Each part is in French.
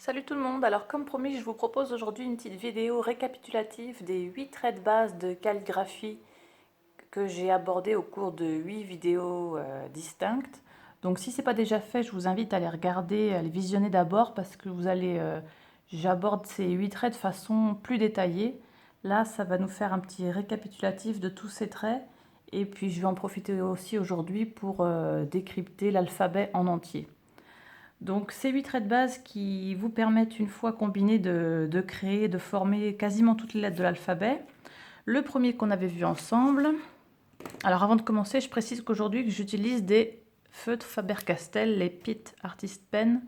Salut tout le monde, alors comme promis je vous propose aujourd'hui une petite vidéo récapitulative des 8 traits de base de calligraphie que j'ai abordés au cours de 8 vidéos distinctes. Donc si ce n'est pas déjà fait, je vous invite à les regarder, à les visionner d'abord parce que j'aborde ces 8 traits de façon plus détaillée. Là ça va nous faire un petit récapitulatif de tous ces traits et puis je vais en profiter aussi aujourd'hui pour décrypter l'alphabet en entier. Donc ces 8 traits de base qui vous permettent, une fois combinés, de créer, de former quasiment toutes les lettres de l'alphabet. Le premier qu'on avait vu ensemble. Alors avant de commencer, je précise qu'aujourd'hui j'utilise des feutres Faber-Castell, les Pitt Artist Pen,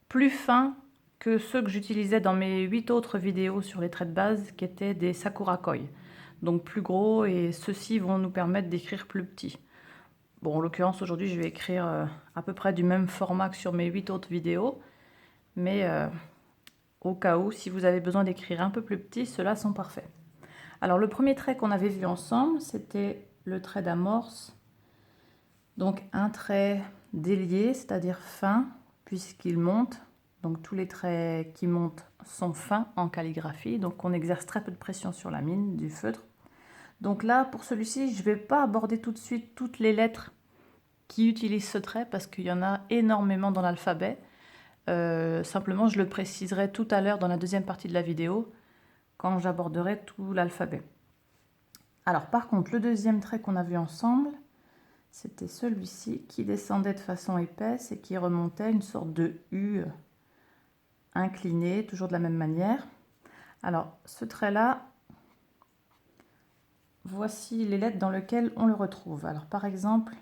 plus fins que ceux que j'utilisais dans mes 8 autres vidéos sur les traits de base, qui étaient des Sakura Koi. Donc plus gros, et ceux-ci vont nous permettre d'écrire plus petit. Bon, en l'occurrence, aujourd'hui, je vais écrire à peu près du même format que sur mes 8 autres vidéos. Mais au cas où, si vous avez besoin d'écrire un peu plus petit, ceux-là sont parfaits. Alors, le premier trait qu'on avait vu ensemble, c'était le trait d'amorce. Donc, un trait délié, c'est-à-dire fin, puisqu'il monte. Donc, tous les traits qui montent sont fins en calligraphie. Donc, on exerce très peu de pression sur la mine du feutre. Donc là, pour celui-ci, je ne vais pas aborder tout de suite toutes les lettres qui utilisent ce trait parce qu'il y en a énormément dans l'alphabet. Simplement, je le préciserai tout à l'heure dans la deuxième partie de la vidéo quand j'aborderai tout l'alphabet. Alors par contre, le deuxième trait qu'on a vu ensemble, c'était celui-ci qui descendait de façon épaisse et qui remontait une sorte de U incliné, toujours de la même manière. Alors ce trait-là, voici les lettres dans lesquelles on le retrouve. Alors par exemple,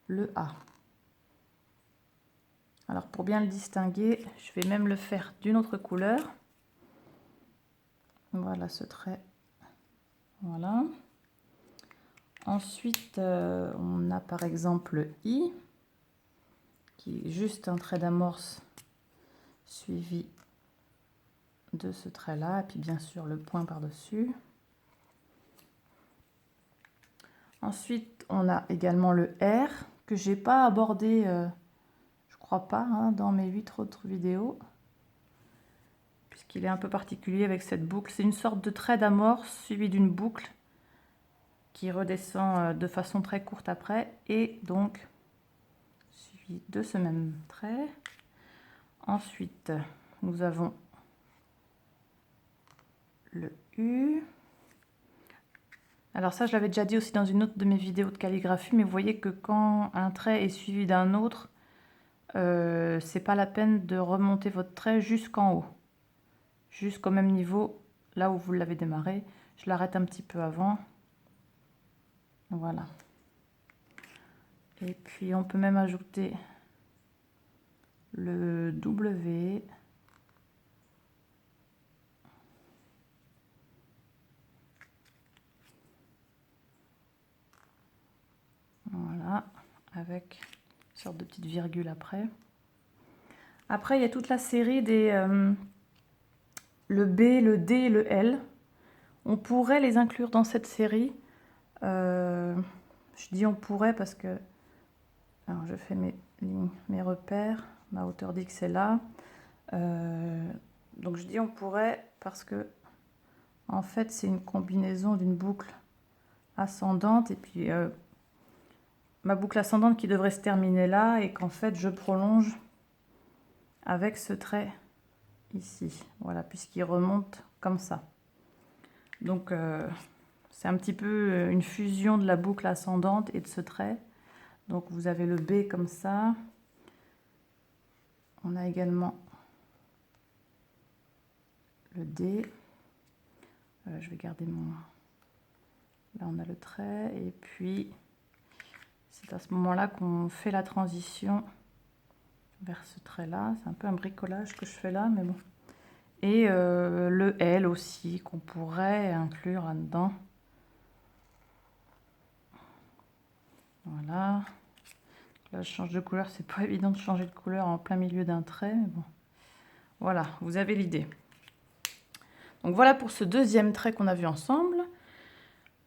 le A. Alors pour bien le distinguer, je vais même le faire d'une autre couleur. Voilà ce trait. Voilà. Ensuite, on a par exemple le I, qui est juste un trait d'amorce suivi de ce trait-là, et puis bien sûr le point par-dessus. Ensuite, on a également le R, que j'ai pas abordé, je crois pas, hein, dans mes 8 autres vidéos, puisqu'il est un peu particulier avec cette boucle. C'est une sorte de trait d'amorce suivi d'une boucle qui redescend de façon très courte après, et donc suivi de ce même trait. Ensuite, nous avons le U. Alors ça, je l'avais déjà dit aussi dans une autre de mes vidéos de calligraphie, mais vous voyez que quand un trait est suivi d'un autre, c'est pas la peine de remonter votre trait jusqu'en haut, jusqu'au même niveau, là où vous l'avez démarré. Je l'arrête un petit peu avant. Voilà. Et puis on peut même ajouter le W. Voilà, avec une sorte de petite virgule après. Après, il y a toute la série des le B, le D et le L. On pourrait les inclure dans cette série. Je dis on pourrait parce que... Alors, je fais mes lignes, mes repères. Ma hauteur d'X est là. Donc, je dis on pourrait parce que, en fait, c'est une combinaison d'une boucle ascendante et puis ma boucle ascendante qui devrait se terminer là et qu'en fait, je prolonge avec ce trait ici. Voilà, puisqu'il remonte comme ça. Donc, c'est un petit peu une fusion de la boucle ascendante et de ce trait. Donc, vous avez le B comme ça. On a également le D. Je vais garder mon... Là, on a le trait. Et puis, c'est à ce moment-là qu'on fait la transition vers ce trait-là. C'est un peu un bricolage que je fais là, mais bon. Et le L aussi, qu'on pourrait inclure là-dedans. Voilà. Là, je change de couleur. C'est pas évident de changer de couleur en plein milieu d'un trait, mais bon. Voilà, vous avez l'idée. Donc voilà pour ce deuxième trait qu'on a vu ensemble.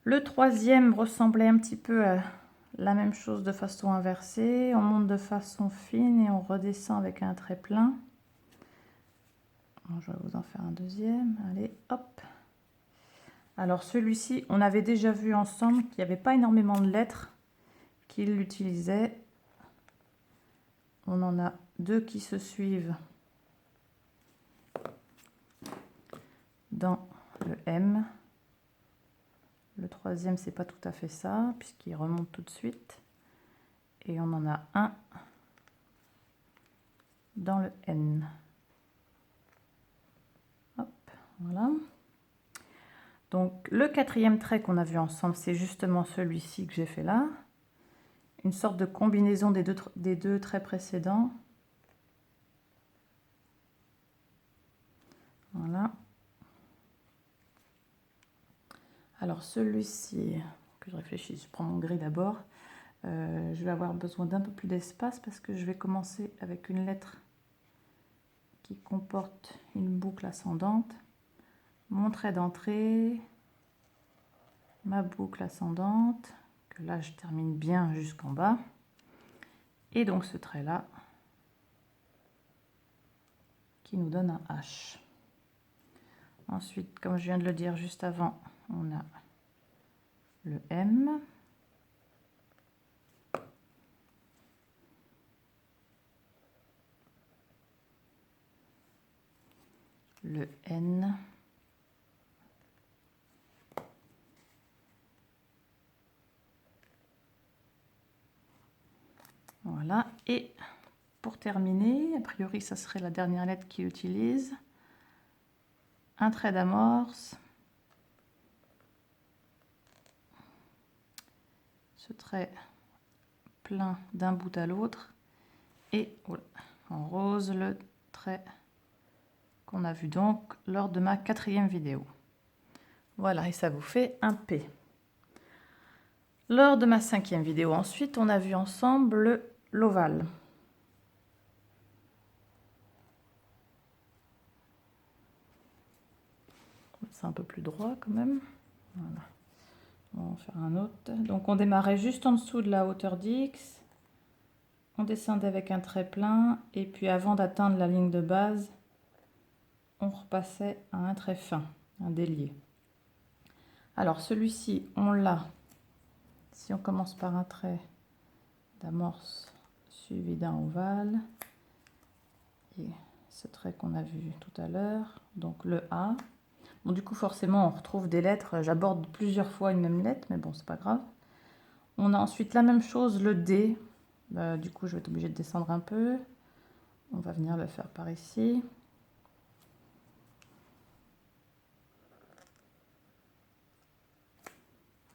Le troisième ressemblait un petit peu à la même chose de façon inversée. On monte de façon fine et on redescend avec un trait plein. Bon, je vais vous en faire un deuxième. Allez, hop. Alors celui-ci, on avait déjà vu ensemble qu'il n'y avait pas énormément de lettres qu'il utilisait. On en a deux qui se suivent dans le M. Le troisième, c'est pas tout à fait ça, puisqu'il remonte tout de suite. Et on en a un dans le N. Hop, voilà. Donc le quatrième trait qu'on a vu ensemble, c'est justement celui-ci que j'ai fait là. Une sorte de combinaison des deux traits précédents. Voilà. Alors celui-ci, que je réfléchisse, je prends mon gris d'abord. Je vais avoir besoin d'un peu plus d'espace parce que je vais commencer avec une lettre qui comporte une boucle ascendante. Mon trait d'entrée, ma boucle ascendante, que là je termine bien jusqu'en bas. Et donc ce trait-là, qui nous donne un H. Ensuite, comme je viens de le dire juste avant, on a le M. Le N. Voilà. Et pour terminer, a priori, ça serait la dernière lettre qu'il utilise. Un trait d'amorce. Ce trait plein d'un bout à l'autre. Et voilà, en rose, le trait qu'on a vu donc lors de ma quatrième vidéo. Voilà, et ça vous fait un P. Lors de ma cinquième vidéo, ensuite, on a vu ensemble l'ovale. C'est un peu plus droit quand même. Voilà. On va en faire un autre. Donc on démarrait juste en dessous de la hauteur d'X. On descendait avec un trait plein. Et puis avant d'atteindre la ligne de base, on repassait à un trait fin, un délié. Alors celui-ci, on l'a. Si on commence par un trait d'amorce suivi d'un ovale. Et ce trait qu'on a vu tout à l'heure, donc le A. Bon, du coup, forcément, on retrouve des lettres. J'aborde plusieurs fois une même lettre, mais bon, c'est pas grave. On a ensuite la même chose, le D. Du coup, je vais être obligée de descendre un peu. On va venir le faire par ici.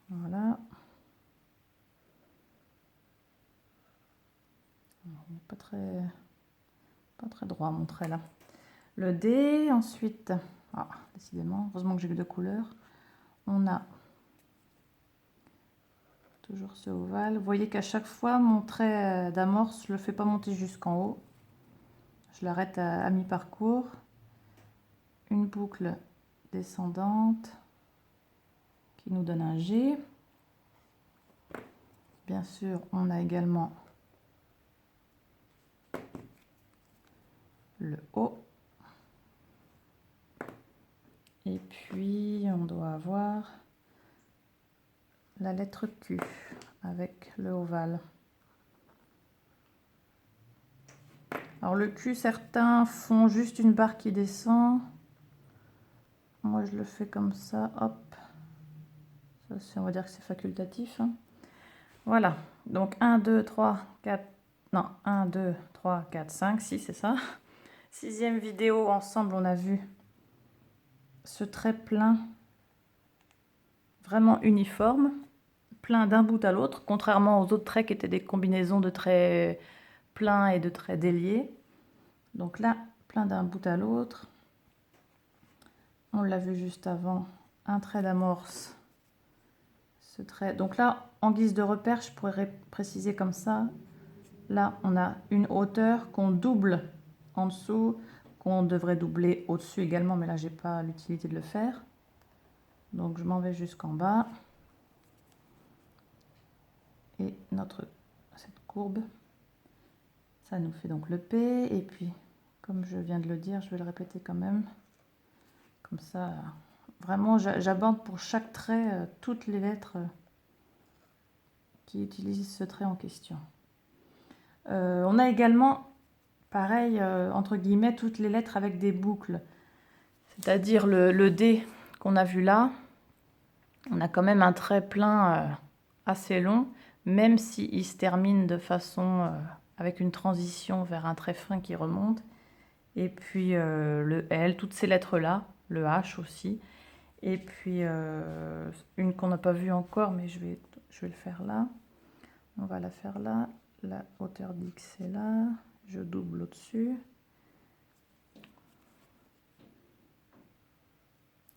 Voilà. Il n'est pas très droit mon trait là. Le D, ensuite, décidément, heureusement que j'ai eu deux couleurs. On a toujours ce ovale. Vous voyez qu'à chaque fois, mon trait d'amorce, je ne le fais pas monter jusqu'en haut. Je l'arrête à mi-parcours. Une boucle descendante qui nous donne un G. Bien sûr, on a également le O. Et puis, on doit avoir la lettre Q avec le ovale. Alors le Q, certains font juste une barre qui descend. Moi, je le fais comme ça, hop. Ça, on va dire que c'est facultatif. Hein. Voilà, donc 1, 2, 3, 4... Non, 1, 2, 3, 4, 5, 6, c'est ça. Sixième vidéo, ensemble, on a vu ce trait plein, vraiment uniforme, plein d'un bout à l'autre, contrairement aux autres traits qui étaient des combinaisons de traits pleins et de traits déliés. Donc là, plein d'un bout à l'autre. On l'a vu juste avant, un trait d'amorce. Ce trait. Donc là, en guise de repère, je pourrais préciser comme ça. Là, on a une hauteur qu'on double en dessous, qu'on devrait doubler au-dessus également, mais là, j'ai pas l'utilité de le faire. Donc, je m'en vais jusqu'en bas. Et cette courbe, ça nous fait donc le P. Et puis, comme je viens de le dire, je vais le répéter quand même. Comme ça, vraiment, j'aborde pour chaque trait toutes les lettres qui utilisent ce trait en question. On a également, pareil, entre guillemets, toutes les lettres avec des boucles. C'est-à-dire le D qu'on a vu là, on a quand même un trait plein assez long, même s'il se termine de façon avec une transition vers un trait fin qui remonte. Et puis le L, toutes ces lettres-là, le H aussi. Et puis une qu'on n'a pas vue encore, mais je vais le faire là. On va la faire là. La hauteur d'X est là. Je double au-dessus.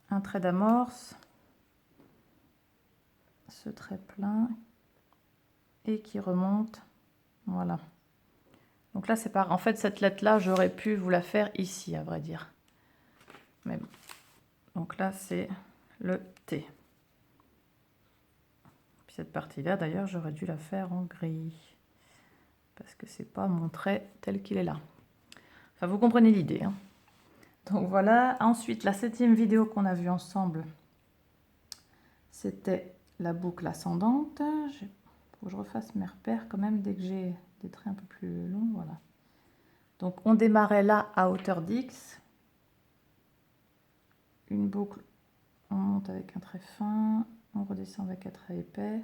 Un trait d'amorce. Ce trait plein. Et qui remonte. Voilà. Donc là, c'est pas... En fait, cette lettre-là, j'aurais pu vous la faire ici, à vrai dire. Mais bon. Donc là, c'est le T. Puis cette partie-là, d'ailleurs, j'aurais dû la faire en gris. Parce que c'est pas mon trait tel qu'il est là. Enfin, vous comprenez l'idée. Hein. Donc voilà. Ensuite, la 7e vidéo qu'on a vue ensemble, c'était la boucle ascendante. Il faut que je refasse mes repères quand même dès que j'ai des traits un peu plus longs. Voilà. Donc on démarrait là à hauteur d'X. Une boucle, on monte avec un trait fin, on redescend avec un trait épais.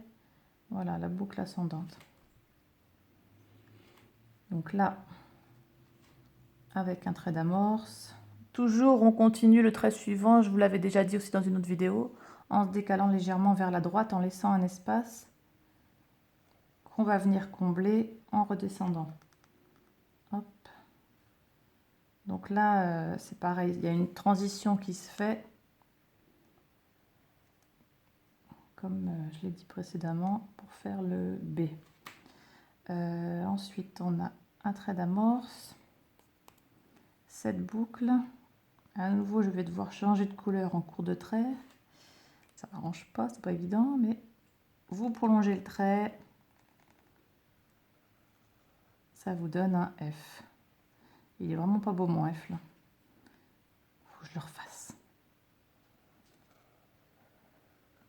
Voilà, la boucle ascendante. Donc là, avec un trait d'amorce. Toujours, on continue le trait suivant, je vous l'avais déjà dit aussi dans une autre vidéo, en se décalant légèrement vers la droite, en laissant un espace qu'on va venir combler en redescendant. Hop. Donc là, c'est pareil, il y a une transition qui se fait, comme je l'ai dit précédemment, pour faire le B. Ensuite, on a un trait d'amorce, cette boucle. À nouveau, je vais devoir changer de couleur en cours de trait. Ça m'arrange pas, c'est pas évident, mais vous prolongez le trait. Ça vous donne un F. Il est vraiment pas beau mon F là. Faut que je le refasse.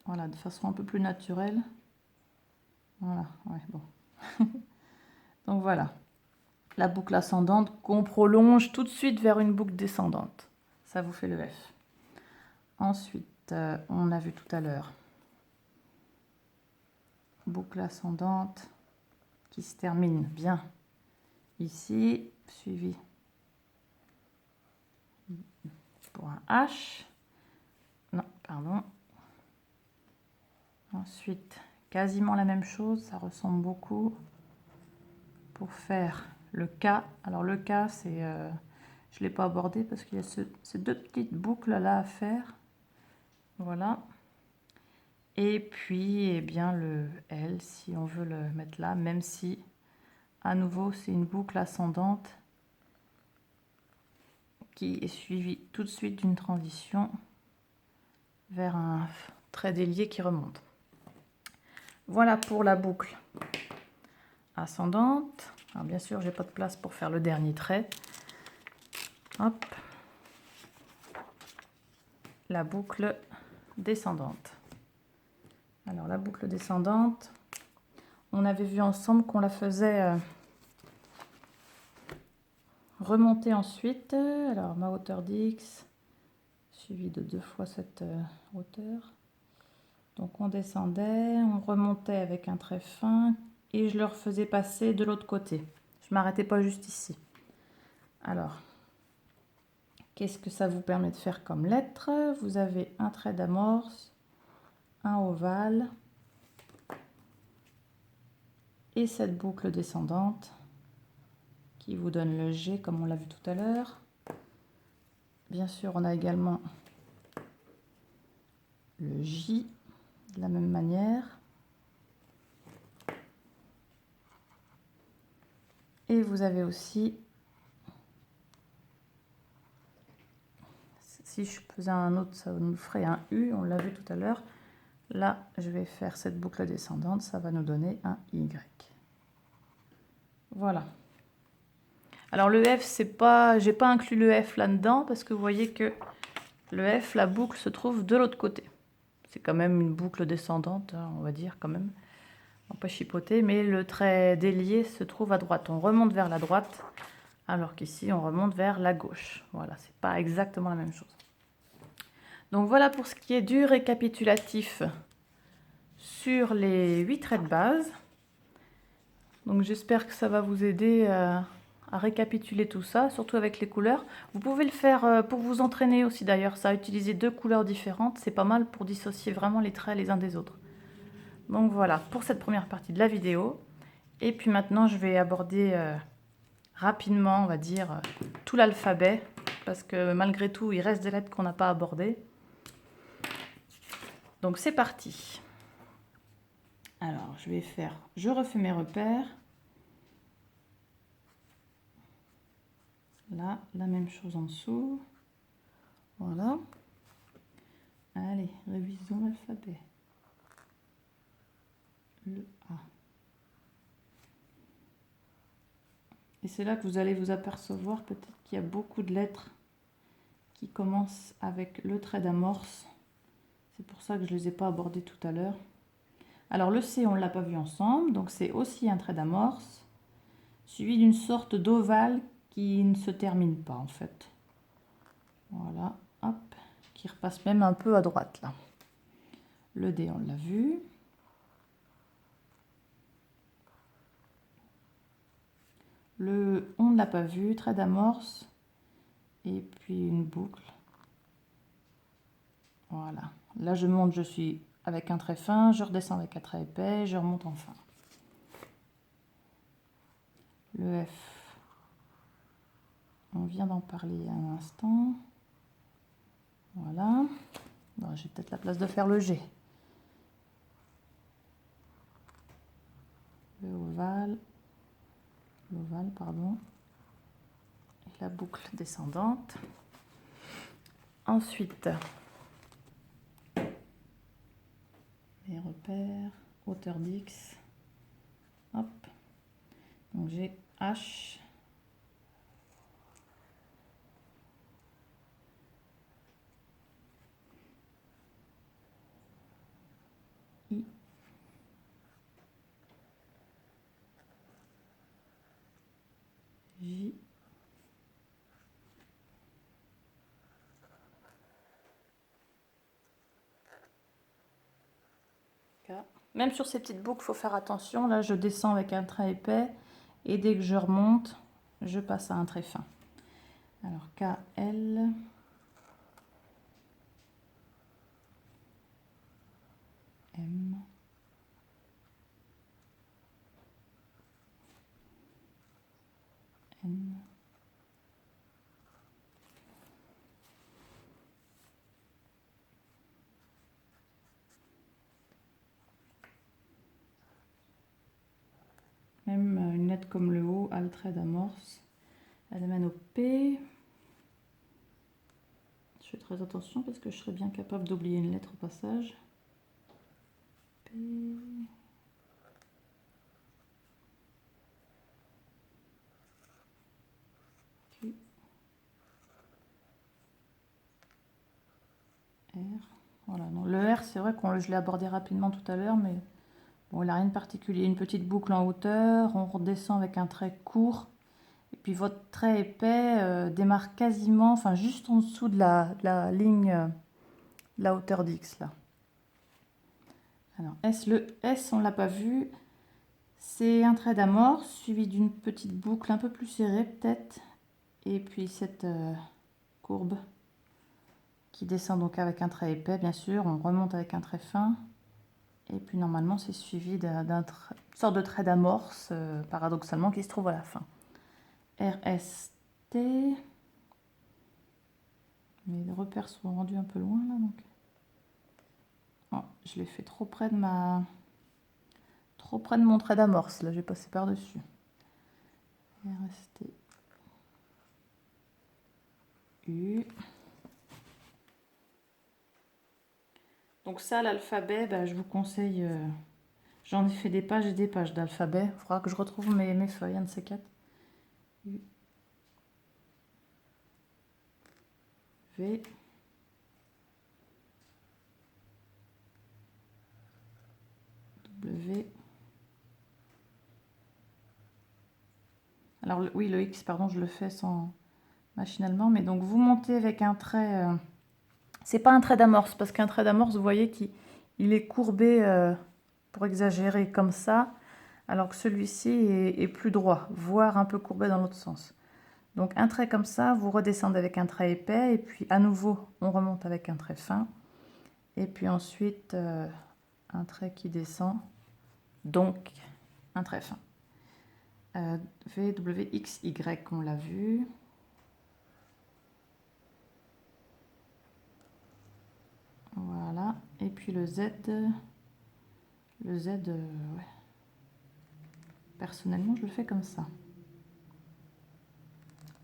Voilà, de façon un peu plus naturelle. Voilà, ouais, bon. Donc voilà. La boucle ascendante qu'on prolonge tout de suite vers une boucle descendante. Ça vous fait le F. Ensuite, on a vu tout à l'heure. Boucle ascendante qui se termine bien ici, suivi pour un H. Non, pardon. Ensuite, quasiment la même chose, ça ressemble beaucoup. Pour faire le K. Alors le K, c'est, je ne l'ai pas abordé parce qu'il y a ces deux petites boucles là à faire. Voilà. Et puis, eh bien, le L, si on veut le mettre là, même si, à nouveau, c'est une boucle ascendante qui est suivie tout de suite d'une transition vers un trait délié qui remonte. Voilà pour la boucle ascendante. Alors bien sûr, j'ai pas de place pour faire le dernier trait. Hop. La boucle descendante. Alors la boucle descendante, on avait vu ensemble qu'on la faisait remonter ensuite. Alors ma hauteur d'X, suivie de 2 fois cette hauteur. Donc on descendait, on remontait avec un trait fin et je le refaisais passer de l'autre côté. Je m'arrêtais pas juste ici. Alors, qu'est-ce que ça vous permet de faire comme lettre? Vous avez un trait d'amorce, un ovale et cette boucle descendante qui vous donne le G comme on l'a vu tout à l'heure. Bien sûr, on a également le J de la même manière. Et vous avez aussi, si je faisais un autre, ça nous ferait un U, on l'a vu tout à l'heure. Là, je vais faire cette boucle descendante, ça va nous donner un Y. Voilà. Alors le F, c'est pas, j'ai pas inclus le F là-dedans parce que vous voyez que le F, la boucle se trouve de l'autre côté. C'est quand même une boucle descendante, hein, on va dire quand même. On va pas chipoter, mais le trait délié se trouve à droite. On remonte vers la droite, alors qu'ici on remonte vers la gauche. Voilà, c'est pas exactement la même chose. Donc voilà pour ce qui est du récapitulatif sur les 8 traits de base. Donc j'espère que ça va vous aider à récapituler tout ça, surtout avec les couleurs. Vous pouvez le faire pour vous entraîner aussi d'ailleurs, ça, utiliser 2 couleurs différentes, c'est pas mal pour dissocier vraiment les traits les uns des autres. Donc voilà pour cette première partie de la vidéo. Et puis maintenant je vais aborder rapidement, on va dire, tout l'alphabet, parce que malgré tout il reste des lettres qu'on n'a pas abordées. Donc c'est parti. Alors je vais faire, je refais mes repères. Là, la même chose en dessous. Voilà. Allez, révisons l'alphabet. Le A. Et c'est là que vous allez vous apercevoir peut-être qu'il y a beaucoup de lettres qui commencent avec le trait d'amorce. C'est pour ça que je ne les ai pas abordées tout à l'heure. Alors le C, on ne l'a pas vu ensemble, donc c'est aussi un trait d'amorce, suivi d'une sorte d'ovale qui ne se termine pas en fait. Voilà, hop, qui repasse même un peu à droite là. Le D, on l'a vu. Le on ne l'a pas vu, trait d'amorce, et puis une boucle. Voilà, là je monte, je suis avec un trait fin, je redescends avec un trait épais, je remonte enfin. Le F, on vient d'en parler un instant. Voilà, bon, j'ai peut-être la place de faire le G. L'ovale, pardon, et la boucle descendante. Ensuite, les repères, hauteur d'X, hop, donc j'ai H, I, J, K. Même sur ces petites boucles, il faut faire attention. Là, je descends avec un trait épais et dès que je remonte, je passe à un trait fin. Alors, K, L, M, N, même une lettre comme le O a le trait d'amorce. Elle amène au P. Je fais très attention parce que je serais bien capable d'oublier une lettre au passage. P. Q. R. Voilà, donc le R, c'est vrai que je l'ai abordé rapidement tout à l'heure, mais bon, il n'a rien de particulier. Une petite boucle en hauteur, on redescend avec un trait court. Et puis votre trait épais démarre quasiment, enfin juste en dessous de la ligne, la hauteur d'X là. Alors S, le S, on ne l'a pas vu. C'est un trait d'amorce suivi d'une petite boucle un peu plus serrée peut-être. Et puis cette courbe qui descend donc avec un trait épais, bien sûr. On remonte avec un trait fin. Et puis normalement, c'est suivi d'une sorte de trait d'amorce, paradoxalement, qui se trouve à la fin. R, S, T. Mes repères sont rendus un peu loin là, donc. Oh, je l'ai fait trop près de mon trait d'amorce. Là, j'ai passé par-dessus. R, S, T, U. Donc ça, l'alphabet, bah, je vous conseille... j'en ai fait des pages et des pages d'alphabet. Il faudra que je retrouve mes feuilles, un de ces quatre. U, W. W. Alors oui, le X, pardon, je le fais sans machinalement, mais donc vous montez avec un trait. C'est pas un trait d'amorce, parce qu'un trait d'amorce, vous voyez qu'il est courbé pour exagérer comme ça, alors que celui-ci est plus droit, voire un peu courbé dans l'autre sens. Donc un trait comme ça, vous redescendez avec un trait épais, et puis à nouveau, on remonte avec un trait fin, et puis ensuite un trait qui descend, donc un trait fin. V, W, X, Y, on l'a vu. Voilà, et puis le Z, ouais. Personnellement, je le fais comme ça.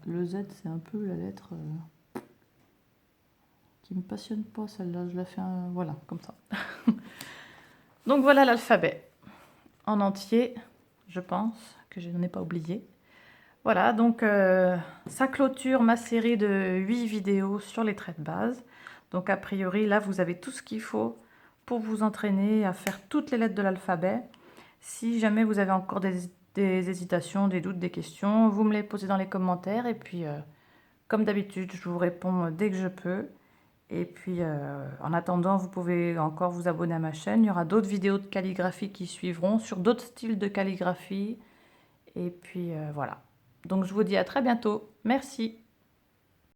Le Z, c'est un peu la lettre qui me passionne pas, celle-là. Je la fais, voilà, comme ça. Donc voilà l'alphabet en entier, je pense que je n'en ai pas oublié. Voilà, donc ça clôture ma série de 8 vidéos sur les traits de base. Donc a priori, là, vous avez tout ce qu'il faut pour vous entraîner à faire toutes les lettres de l'alphabet. Si jamais vous avez encore des hésitations, des doutes, des questions, vous me les posez dans les commentaires. Et puis, comme d'habitude, je vous réponds dès que je peux. Et puis, en attendant, vous pouvez encore vous abonner à ma chaîne. Il y aura d'autres vidéos de calligraphie qui suivront sur d'autres styles de calligraphie. Et puis, voilà. Donc, je vous dis à très bientôt. Merci.